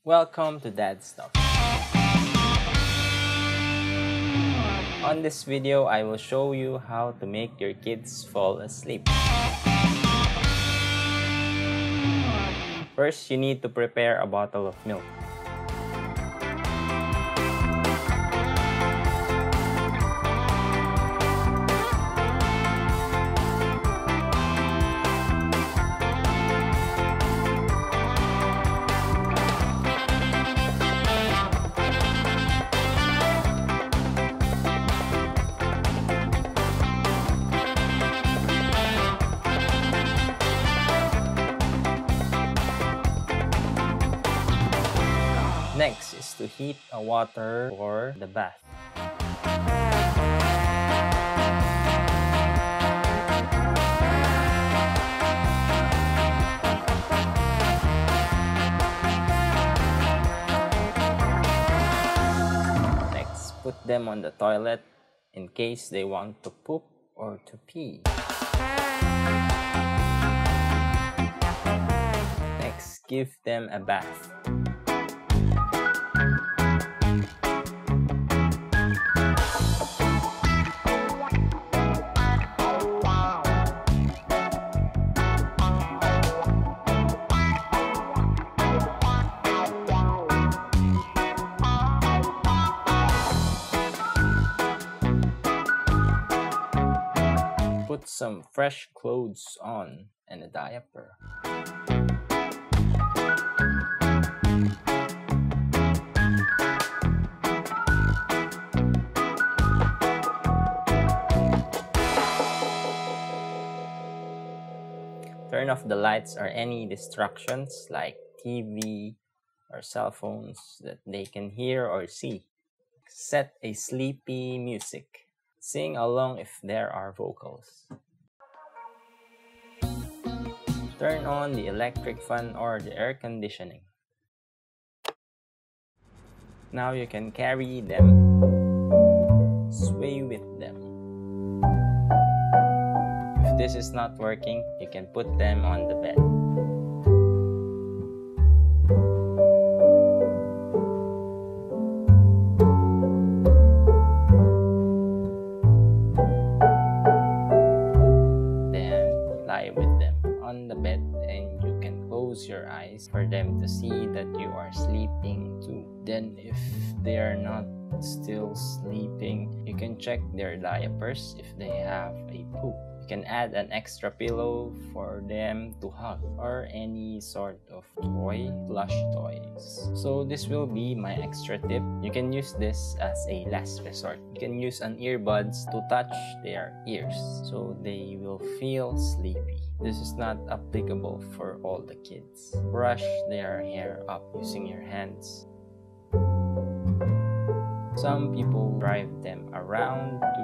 Welcome to Dad Stuff. On this video, I will show you how to make your kids fall asleep. First, you need to prepare a bottle of milk. Next is to heat a water for the bath. Next, put them on the toilet in case they want to poop or to pee. Next, give them a bath. Put some fresh clothes on and a diaper. Turn off the lights or any distractions like TV or cell phones that they can hear or see. Set a sleepy music. Sing along if there are vocals. Turn on the electric fan or the air conditioning. Now you can carry them, sway with them. If this is not working, you can put them on the bed. With them on the bed, and you can close your eyes for them to see that you are sleeping too. Then if they are not still sleeping, you can check their diapers if they have a poop. You can add an extra pillow for them to hug or any sort of toy, plush toys. So this will be my extra tip. You can use this as a last resort. You can use an earbuds to touch their ears so they will feel sleepy. This is not applicable for all the kids. Brush their hair up using your hands. Some people drive them around to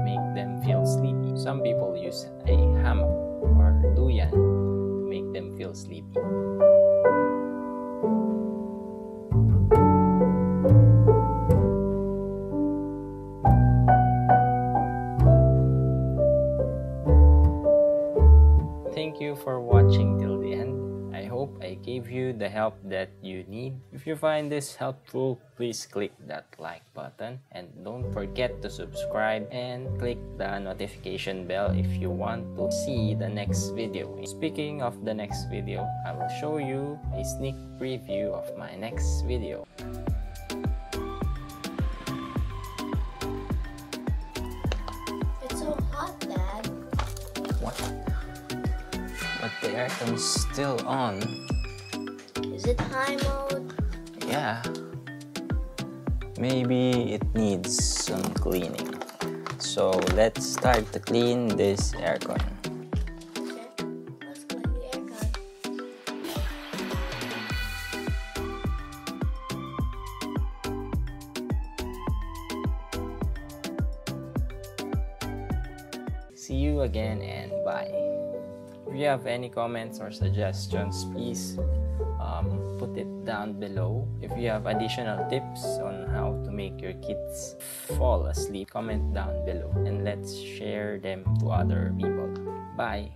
make them feel sleepy. Some people use a hammock or duyan to make them feel sleepy. Thank you for watching till the end. I hope I gave you the help that you need. If you find this helpful, please click that like button and don't forget to subscribe and click the notification bell if you want to see the next video. Speaking of the next video, I will show you a sneak preview of my next video. It's so hot, Dad. What? But the aircon's still on. Is it high mode? Yeah. Maybe it needs some cleaning. So let's start to clean this aircon. Okay, let's clean the aircon. See you again and bye. If you have any comments or suggestions, please put it down below. If you have additional tips on how to make your kids fall asleep, comment down below and let's share them to other people. Bye!